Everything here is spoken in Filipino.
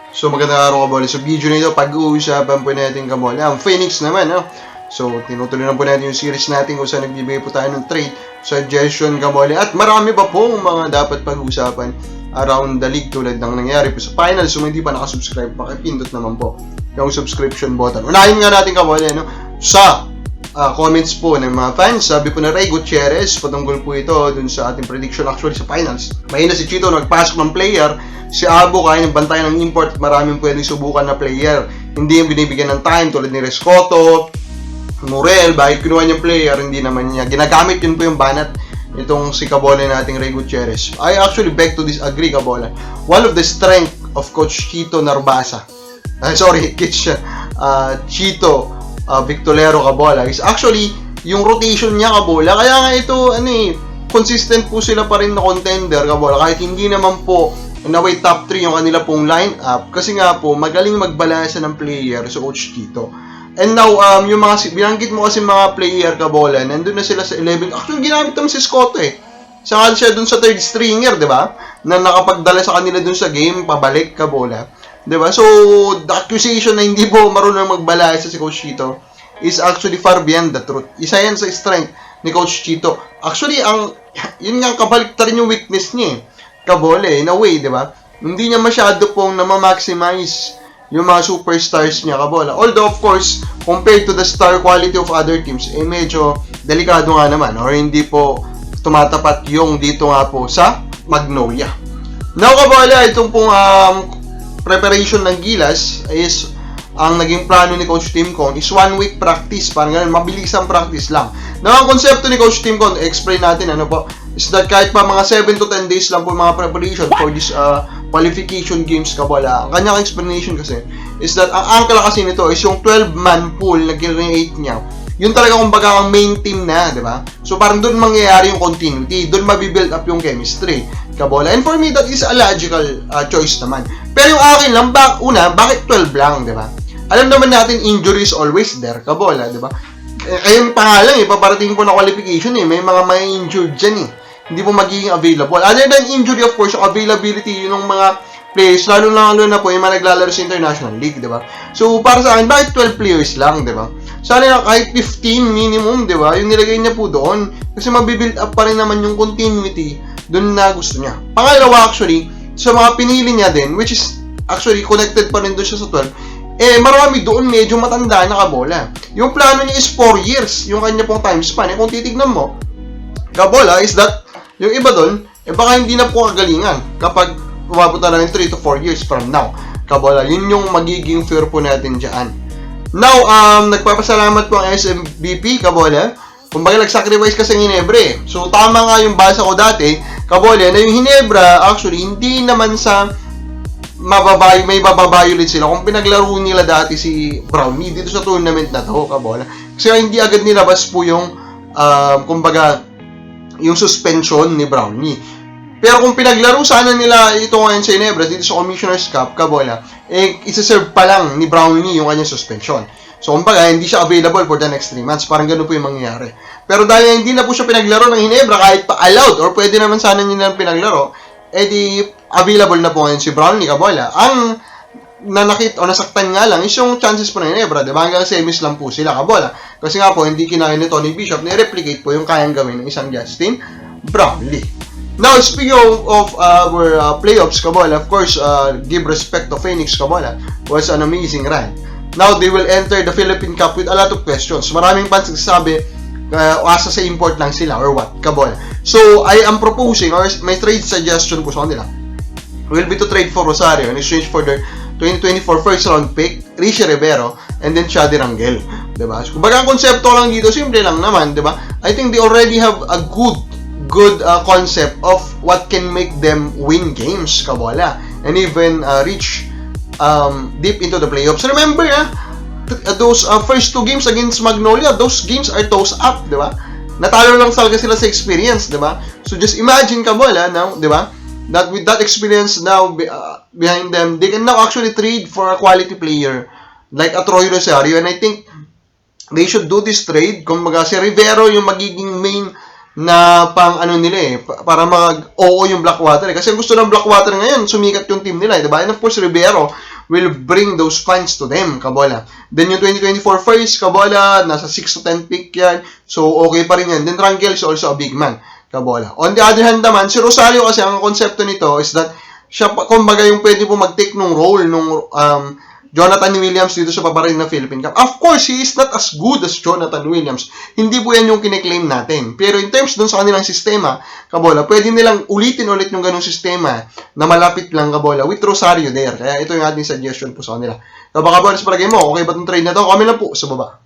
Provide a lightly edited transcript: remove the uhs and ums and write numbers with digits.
So magandang araw kabole. Sa video nito, pag-uusapan po natin kabole ang Phoenix naman. So tinutuloy na po natin yung series natin kung saan nagbibigay po tayo ng trade suggestion kabole. At marami pa pong mga dapat pag-uusapan around the league tulad ng nangyari po sa finals. So hindi pa nakasubscribe, pakipindot naman po yung subscription button. Unahin nga natin kabole sa comments po ng mga fans. Sabi po na Ray Gutierrez, patungkol po ito dun sa ating prediction actually sa finals. Mahina si Chito nagpasok ng player. Si Abo kaya ng bantay ng import, maraming pwedeng subukan na player. Hindi yung binibigyan ng time tulad ni Rescotto, Murel, bakit kinuha niyang player, hindi naman niya. Ginagamit yun po yung banat itong si Kabole nating Ray Gutierrez. I actually beg to disagree Kabole. One of the strength of Coach Chito Narbasa, Chito Victolero Kabole is actually yung rotation niya Kabole. Kaya nga ito, consistent po sila pa rin na contender Kabole. Kahit hindi naman po naway top 3 yung kanila pong line-up kasi nga po magaling magbalansa ng player sa Coach Chito. And now, yung mga binanggit mo kasi mga player Kabole, nandun na sila sa 11. Actually, ginamit naman si Scotto Saka siya dun sa third stringer, di ba? Na nakapagdala sa kanila dun sa game, pabalik Kabole. Di ba? So, the accusation na hindi po marunong magbalansa si Coach Chito is actually far beyond the truth. Isa yan sa strength ni Coach Chito. Actually, yun nga kabalik rin yung weakness niya Kabole, in a way, di ba? Hindi niya masyado pong na-maximize yung mga superstars niya, Kabole. Although, of course, compared to the star quality of other teams, medyo delikado nga naman, or hindi po tumatapat yung dito nga po sa Magnolia. Now, Kabole, itong pong preparation ng Gilas is ang naging plano ni Coach Tim Con is 1 week practice, parang ganun, mabilisang practice lang. Now, ang konsepto ni Coach Tim Con, explain natin, is that kahit pa mga 7 to 10 days lang po mga preparation for this qualification games Kabole. Ang kanyang explanation kasi is that ang angkla kasi nito is yung 12-man pool na create niya. Yun talaga kumbaga ang main team na, di ba? So parang doon mangyayari yung continuity, doon mabibuild up yung chemistry Kabole. And for me, that is a logical choice naman. Pero yung akin lang, bakit 12 lang, di ba? Alam naman natin, injury is always there Kabole, di ba? Ayun pa nga lang, paparating po na qualification may mga injured dyan hindi po magiging available. Other than injury, of course, yung availability yung mga players, lalo na po yung mga naglalaro sa International League, di ba? So, para sa akin, bakit 12 players lang, di ba? Sana na kahit 15 minimum, di ba? Yung nilagay niya po doon. Kasi mabibuild up pa rin naman yung continuity doon na gusto niya. Pangalawa, actually, sa mga pinili niya din, which is actually connected pa rin doon siya sa 12, marami doon medyo matanda na Kabole. Yung plano niya is 4 years, yung kanya pong time span. Kung titignan mo, Kabole, is that yung iba doon, baka hindi na po kagalingan kapag umabot na lang 3 to 4 years from now. Kabole, yun yung magiging fear po natin dyan. Now, nagpapasalamat po ang SMBP, Kabole. Kumbaga, nag-sacrifice kasi ng Ginebra So, tama nga yung basa ko dati, Kabole, na yung Ginebra, actually, hindi naman sa may bababayo ulit sila. Kung pinaglaro nila dati si Brownie dito sa tournament na to, Kabole. Kasi hindi agad nilabas po yung, kumbaga, yung suspension ni Brownie. Pero kung pinaglaro sana nila ito ngayon sa Ginebra dito sa Commissioner's Cup, Kabole, isa-serve pa lang ni Brownie yung kanyang suspension. So, kumbaga, hindi siya available for the next 3 months. Parang ganun po yung mangyayari. Pero dahil hindi na po siya pinaglaro ng Ginebra, kahit pa allowed, or pwede naman sana nila pinaglaro, di available na po ngayon si Brownie, Kabole. Ang nanakit o nasaktan nga lang is yung chances po ng Ginebra, diba? Hanggang semis lang po sila, Kabole. Kasi nga po, hindi kinaya ni Tony Bishop na replicate po yung kayang gawin ng isang Justin Brownlee. Now, speaking of our playoffs, Kabole, of course, give respect to Phoenix, Kabole, was an amazing run. Now, they will enter the Philippine Cup with a lot of questions. Maraming fans nagsasabi, asa sa import lang sila or what, Kabole. So, I am proposing, or may trade suggestion po sa kanila, will be to trade for Rosario in exchange for their 2024 first round pick, Richie Rivero, and then Shadi Rangel. Diba? So, kumbaga ang konsepto lang dito, simple lang naman, diba? I think they already have a good concept of what can make them win games, Kabole, and even reach deep into the playoffs. Remember, those first 2 games against Magnolia, those games are toes up, diba? Natalo lang talaga sila sa experience, diba? So just imagine, Kabole, now, diba? That with that experience now behind them, they can now actually trade for a quality player like a Troy Rosario, and I think they should do this trade. Kung si Rivero yung magiging main na pang nila para mag-oo yung Blackwater Kasi gusto ng Blackwater ngayon, sumikat yung team nila, diba? And of course, Rivero will bring those fans to them, kabola. Then yung 2024 first, kabola, nasa 6 to 10 pick yan. So, okay pa rin yan. Then Rangel is also a big man, kabola. On the other hand naman, si Rosario kasi ang konsepto nito is that siya, kumbaga yung pwede po mag-take nung role nung Jonathan Williams dito sa paparin na Philippine Cup. Of course, he is not as good as Jonathan Williams. Hindi po yan yung kine-claim natin. Pero in terms dun sa kanilang sistema, kabola, pwede nilang ulitin ulit yung ganung sistema na malapit lang, kabola, with Rosario there. Kaya ito yung ating suggestion po sa kanila. Kabola, sa palagay mo, okay ba itong trade na to? Comment lang po sa baba.